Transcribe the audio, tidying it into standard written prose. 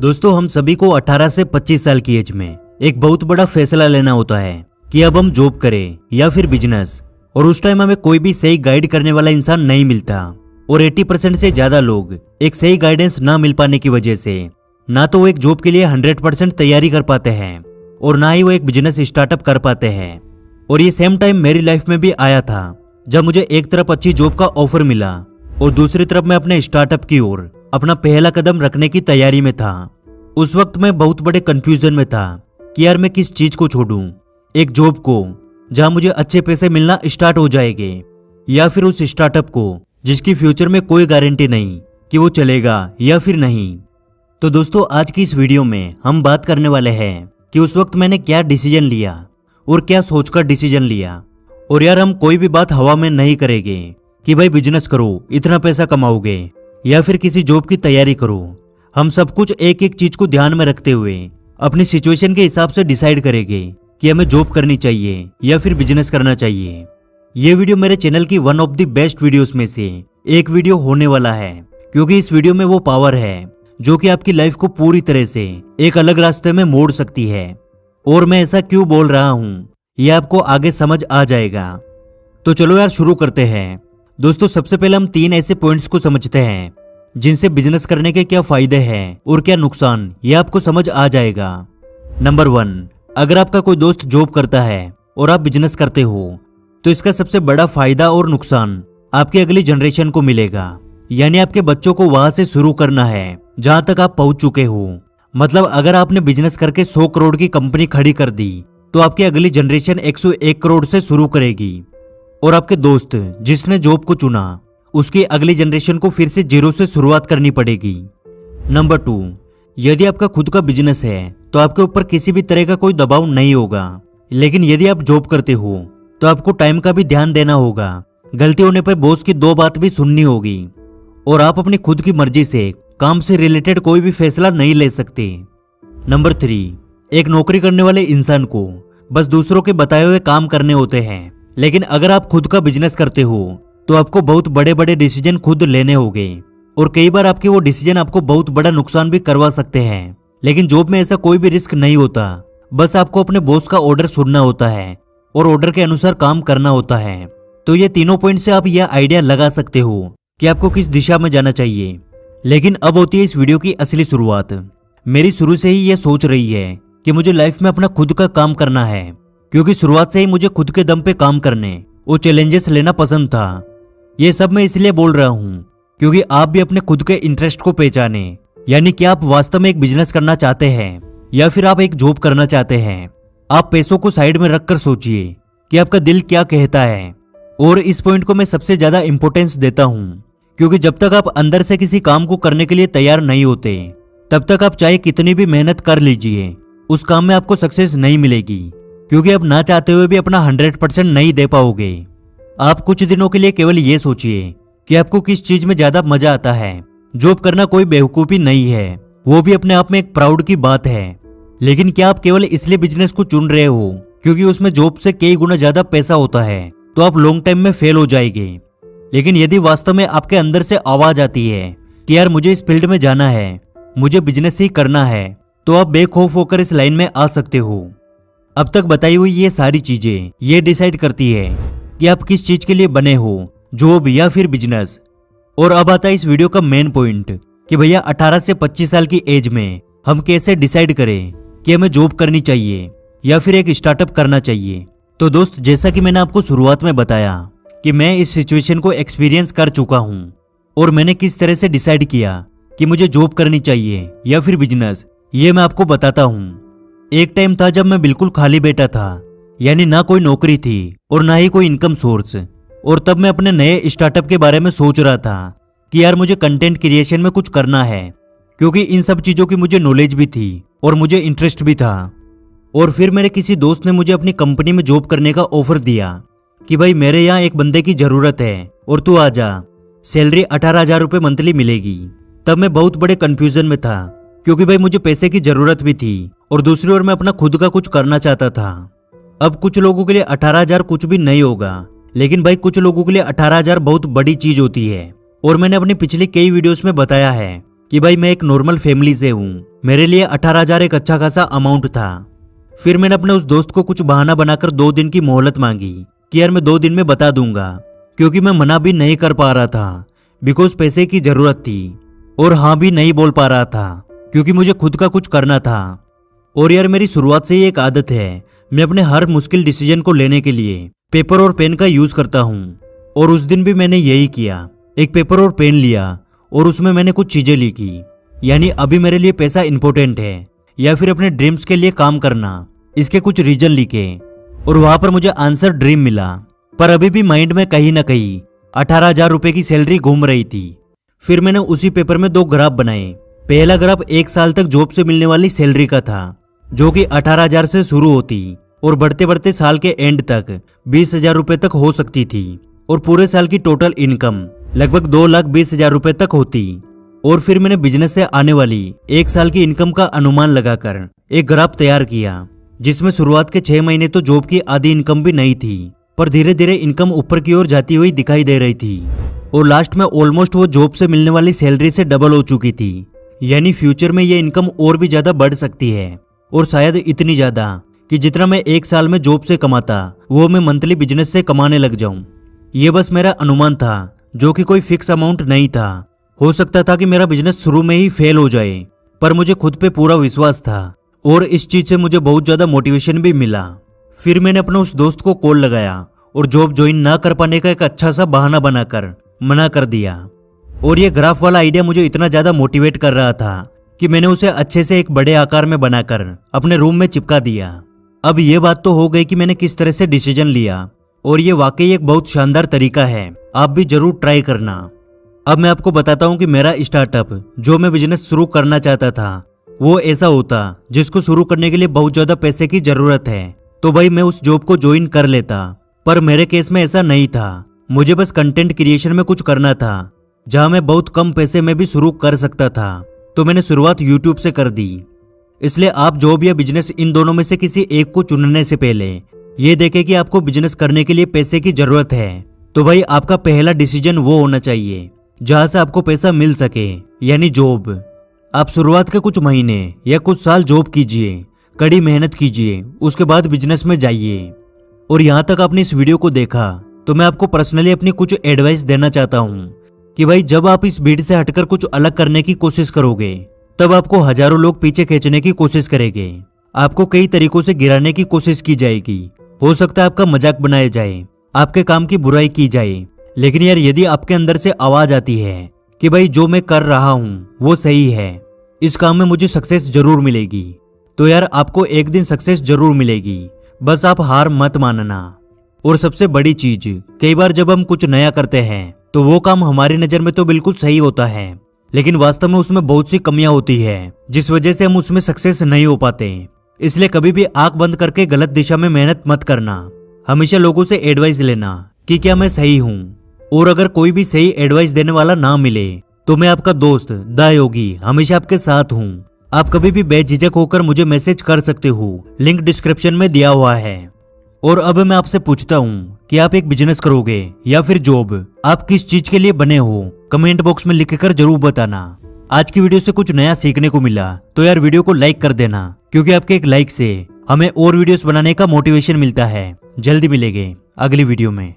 दोस्तों हम सभी को 18 से 25 साल की एज में एक बहुत बड़ा फैसला लेना होता है कि अब हम जॉब करें या फिर बिजनेस। और उस टाइम हमें कोई भी सही गाइड करने वाला इंसान नहीं मिलता और 80% से ज्यादा लोग एक सही गाइडेंस ना मिल पाने की वजह से ना तो वो एक जॉब के लिए 100% तैयारी कर पाते हैं और ना ही वो एक बिजनेस स्टार्टअप कर पाते हैं। और ये सेम टाइम मेरी लाइफ में भी आया था जब मुझे एक तरफ अच्छी जॉब का ऑफर मिला और दूसरी तरफ मैं अपने स्टार्टअप की ओर अपना पहला कदम रखने की तैयारी में था। उस वक्त मैं बहुत बड़े कंफ्यूजन में था कि यार मैं किस चीज को छोड़ूं, एक जॉब को जहां मुझे अच्छे पैसे मिलना स्टार्ट हो जाएंगे या फिर उस स्टार्टअप को जिसकी फ्यूचर में कोई गारंटी नहीं कि वो चलेगा या फिर नहीं। तो दोस्तों आज की इस वीडियो में हम बात करने वाले हैं कि उस वक्त मैंने क्या डिसीजन लिया और क्या सोचकर डिसीजन लिया। और यार हम कोई भी बात हवा में नहीं करेंगे कि भाई बिजनेस करो इतना पैसा कमाओगे या फिर किसी जॉब की तैयारी करो। हम सब कुछ एक एक चीज को ध्यान में रखते हुए अपनी सिचुएशन के हिसाब से डिसाइड करेंगे कि हमें जॉब करनी चाहिए या फिर बिजनेस करना चाहिए। ये वीडियो मेरे चैनल की one of the best videos में से एक वीडियो होने वाला है, क्योंकि इस वीडियो में वो पावर है जो कि आपकी लाइफ को पूरी तरह से एक अलग रास्ते में मोड़ सकती है। और मैं ऐसा क्यों बोल रहा हूँ ये आपको आगे समझ आ जाएगा। तो चलो यार शुरू करते हैं। दोस्तों सबसे पहले हम 3 ऐसे पॉइंट्स को समझते हैं जिनसे बिजनेस करने के क्या फायदे हैं और क्या नुकसान, ये आपको समझ आ जाएगा। नंबर 1, अगर आपका कोई दोस्त जॉब करता है और आप बिजनेस करते हो तो इसका सबसे बड़ा फायदा और नुकसान आपकी अगली जनरेशन को मिलेगा। यानी आपके बच्चों को वहां से शुरू करना है जहां तक आप पहुंच चुके हो। मतलब अगर आपने बिजनेस करके 100 करोड़ की कंपनी खड़ी कर दी तो आपकी अगली जनरेशन 101 करोड़ से शुरू करेगी। और आपके दोस्त जिसने जॉब को चुना उसकी अगली जनरेशन को फिर से जीरो से शुरुआत करनी पड़ेगी। नंबर 2, यदि आपका खुद का बिजनेस है तो आपके ऊपर किसी भी तरह का कोई दबाव नहीं होगा। लेकिन यदि आप जॉब करते हो तो आपको टाइम का भी ध्यान देना होगा। गलती होने पर बॉस की 2 बात भी सुननी होगी और आप अपनी खुद की मर्जी से काम से रिलेटेड कोई भी फैसला नहीं ले सकते। नंबर 3, एक नौकरी करने वाले इंसान को बस दूसरों के बताए हुए काम करने होते हैं। लेकिन अगर आप खुद का बिजनेस करते हो तो आपको बहुत बड़े बड़े डिसीजन खुद लेने होंगे और कई बार आपके वो डिसीजन आपको बहुत बड़ा नुकसान भी करवा सकते हैं। लेकिन जॉब में ऐसा कोई भी रिस्क नहीं होता, बस आपको अपने बॉस का ऑर्डर सुनना होता है और ऑर्डर के अनुसार काम करना होता है। तो ये तीनों पॉइंट से आप यह आइडिया लगा सकते हो कि आपको किस दिशा में जाना चाहिए। लेकिन अब होती है इस वीडियो की असली शुरुआत। मेरी शुरू से ही यह सोच रही है कि मुझे लाइफ में अपना खुद का काम करना है, क्योंकि शुरुआत से ही मुझे खुद के दम पे काम करने और चैलेंजेस लेना पसंद था। ये सब मैं इसलिए बोल रहा हूँ क्योंकि आप भी अपने खुद के इंटरेस्ट को पहचाने। यानी कि आप वास्तव में एक बिजनेस करना चाहते हैं या फिर आप एक जॉब करना चाहते हैं। आप पैसों को साइड में रखकर सोचिए कि आपका दिल क्या कहता है। और इस पॉइंट को मैं सबसे ज्यादा इंपॉर्टेंस देता हूँ, क्योंकि जब तक आप अंदर से किसी काम को करने के लिए तैयार नहीं होते तब तक आप चाहे कितनी भी मेहनत कर लीजिए उस काम में आपको सक्सेस नहीं मिलेगी, क्योंकि आप ना चाहते हुए भी अपना 100% नहीं दे पाओगे। आप कुछ दिनों के लिए केवल ये सोचिए कि आपको किस चीज में ज्यादा मजा आता है। जॉब करना कोई बेवकूफी नहीं है, वो भी अपने आप में एक प्राउड की बात है। लेकिन क्या आप केवल इसलिए बिजनेस को चुन रहे हो क्योंकि उसमें जॉब से कई गुना ज्यादा पैसा होता है तो आप लॉन्ग टाइम में फेल हो जाएंगे। लेकिन यदि वास्तव में आपके अंदर से आवाज आती है कि यार मुझे इस फील्ड में जाना है, मुझे बिजनेस ही करना है, तो आप बेखौफ होकर इस लाइन में आ सकते हो। अब तक बताई हुई ये सारी चीजें ये डिसाइड करती है कि आप किस चीज के लिए बने हो, जॉब या फिर बिजनेस। और अब आता है इस वीडियो का मेन पॉइंट कि भैया 18 से 25 साल की एज में हम कैसे डिसाइड करें कि हमें जॉब करनी चाहिए या फिर एक स्टार्टअप करना चाहिए। तो दोस्त जैसा कि मैंने आपको शुरुआत में बताया कि मैं इस सिचुएशन को एक्सपीरियंस कर चुका हूं और मैंने किस तरह से डिसाइड किया कि मुझे जॉब करनी चाहिए या फिर बिजनेस, ये मैं आपको बताता हूँ। एक टाइम था जब मैं बिल्कुल खाली बैठा था, यानी ना कोई नौकरी थी और ना ही कोई इनकम सोर्स। और तब मैं अपने नए स्टार्टअप के बारे में सोच रहा था कि यार मुझे कंटेंट क्रिएशन में कुछ करना है, क्योंकि इन सब चीजों की मुझे नॉलेज भी थी और मुझे इंटरेस्ट भी था। और फिर मेरे किसी दोस्त ने मुझे अपनी कंपनी में जॉब करने का ऑफर दिया कि भाई मेरे यहाँ एक बंदे की जरूरत है और तू आ जा, सैलरी 18,000 रुपये मंथली मिलेगी। तब मैं बहुत बड़े कंफ्यूजन में था, क्योंकि भाई मुझे पैसे की जरूरत भी थी और दूसरी ओर मैं अपना खुद का कुछ करना चाहता था। अब कुछ लोगों के लिए 18,000 कुछ भी नहीं होगा, लेकिन भाई कुछ लोगों के लिए 18,000 बहुत बड़ी चीज होती है। और मैंने अपनी पिछली कई वीडियोस में बताया है कि भाई मैं एक नॉर्मल फैमिली से हूँ, मेरे लिए 18,000 एक अच्छा खासा अमाउंट था। फिर मैंने अपने उस दोस्त को कुछ बहाना बनाकर 2 दिन की मोहलत मांगी कि यार मैं 2 दिन में बता दूंगा, क्योंकि मैं मना भी नहीं कर पा रहा था बिकॉज पैसे की जरूरत थी, और हाँ भी नहीं बोल पा रहा था क्योंकि मुझे खुद का कुछ करना था। और यार मेरी शुरुआत से ही एक आदत है, मैं अपने हर मुश्किल डिसीजन को लेने के लिए पेपर और पेन का यूज करता हूँ। और उस दिन भी मैंने यही किया, एक पेपर और पेन लिया और उसमें मैंने कुछ चीजें लिखी, यानी अभी मेरे लिए पैसा इंपॉर्टेंट है या फिर अपने ड्रीम्स के लिए काम करना, इसके कुछ रीजन लिखे। और वहां पर मुझे आंसर ड्रीम मिला, पर अभी भी माइंड में कहीं ना कहीं 18,000 रुपए की सैलरी घूम रही थी। फिर मैंने उसी पेपर में 2 ग्राफ बनाए। पहला ग्राफ 1 साल तक जॉब से मिलने वाली सैलरी का था, जो कि 18,000 से शुरू होती और बढ़ते बढ़ते साल के एंड तक 20,000 रुपए तक हो सकती थी, और पूरे साल की टोटल इनकम लगभग 2,20,000 रुपए तक होती। और फिर मैंने बिजनेस से आने वाली 1 साल की इनकम का अनुमान लगाकर एक ग्राफ तैयार किया, जिसमें शुरुआत के 6 महीने तो जॉब की आधी इनकम भी नहीं थी, पर धीरे धीरे इनकम ऊपर की ओर जाती हुई दिखाई दे रही थी, और लास्ट में ऑलमोस्ट वो जॉब से मिलने वाली सैलरी से डबल हो चुकी थी। यानी फ्यूचर में ये इनकम और भी ज्यादा बढ़ सकती है, और शायद इतनी ज्यादा कि जितना मैं 1 साल में जॉब से कमाता वो मैं मंथली बिजनेस से कमाने लग जाऊं। ये बस मेरा अनुमान था, जो कि कोई फिक्स अमाउंट नहीं था। हो सकता था कि मेरा बिजनेस शुरू में ही फेल हो जाए, पर मुझे खुद पे पूरा विश्वास था और इस चीज से मुझे बहुत ज्यादा मोटिवेशन भी मिला। फिर मैंने अपने उस दोस्त को कॉल लगाया और जॉब ज्वाइन ना कर पाने का एक अच्छा सा बहाना बनाकर मना कर दिया। और ये ग्राफ वाला आइडिया मुझे इतना ज्यादा मोटिवेट कर रहा था कि मैंने उसे अच्छे से एक बड़े आकार में बनाकर अपने रूम में चिपका दिया। अब ये बात तो हो गई कि मैंने किस तरह से डिसीजन लिया, और ये वाकई एक बहुत शानदार तरीका है, आप भी जरूर ट्राई करना। अब मैं आपको बताता हूँ कि मेरा स्टार्टअप जो मैं बिजनेस शुरू करना चाहता था वो ऐसा होता जिसको शुरू करने के लिए बहुत ज्यादा पैसे की जरूरत है, तो भाई मैं उस जॉब को ज्वाइन कर लेता। पर मेरे केस में ऐसा नहीं था, मुझे बस कंटेंट क्रिएशन में कुछ करना था जहां मैं बहुत कम पैसे में भी शुरू कर सकता था, तो मैंने शुरुआत यूट्यूब से कर दी। इसलिए आप जॉब या बिजनेस इन दोनों में से किसी एक को चुनने से पहले ये देखें कि आपको बिजनेस करने के लिए पैसे की जरूरत है, तो भाई आपका पहला डिसीजन वो होना चाहिए जहां से आपको पैसा मिल सके, यानी जॉब। आप शुरुआत के कुछ महीने या कुछ साल जॉब कीजिए, कड़ी मेहनत कीजिए, उसके बाद बिजनेस में जाइए। और यहाँ तक आपने इस वीडियो को देखा तो मैं आपको पर्सनली अपनी कुछ एडवाइस देना चाहता हूँ कि भाई जब आप इस भीड़ से हटकर कुछ अलग करने की कोशिश करोगे तब आपको हजारों लोग पीछे खींचने की कोशिश करेंगे, आपको कई तरीकों से गिराने की कोशिश की जाएगी। हो सकता है आपका मजाक बनाया जाए, आपके काम की बुराई की जाए, लेकिन यार यदि आपके अंदर से आवाज आती है कि भाई जो मैं कर रहा हूँ वो सही है, इस काम में मुझे सक्सेस जरूर मिलेगी, तो यार आपको एक दिन सक्सेस जरूर मिलेगी, बस आप हार मत मानना। और सबसे बड़ी चीज, कई बार जब हम कुछ नया करते हैं तो वो काम हमारी नजर में तो बिल्कुल सही होता है, लेकिन वास्तव में उसमें बहुत सी कमियां होती है जिस वजह से हम उसमें सक्सेस नहीं हो पाते। इसलिए कभी भी आंख बंद करके गलत दिशा में मेहनत मत करना, हमेशा लोगों से एडवाइस लेना कि क्या मैं सही हूँ। और अगर कोई भी सही एडवाइस देने वाला ना मिले तो मैं आपका दोस्त द योगी हमेशा आपके साथ हूँ। आप कभी भी बेझिझक होकर मुझे मैसेज कर सकते हो, लिंक डिस्क्रिप्शन में दिया हुआ है। और अब मैं आपसे पूछता हूँ कि आप एक बिजनेस करोगे या फिर जॉब, आप किस चीज के लिए बने हो, कमेंट बॉक्स में लिखकर जरूर बताना। आज की वीडियो से कुछ नया सीखने को मिला तो यार वीडियो को लाइक कर देना, क्योंकि आपके एक लाइक से हमें और वीडियोस बनाने का मोटिवेशन मिलता है। जल्दी मिलेंगे अगली वीडियो में।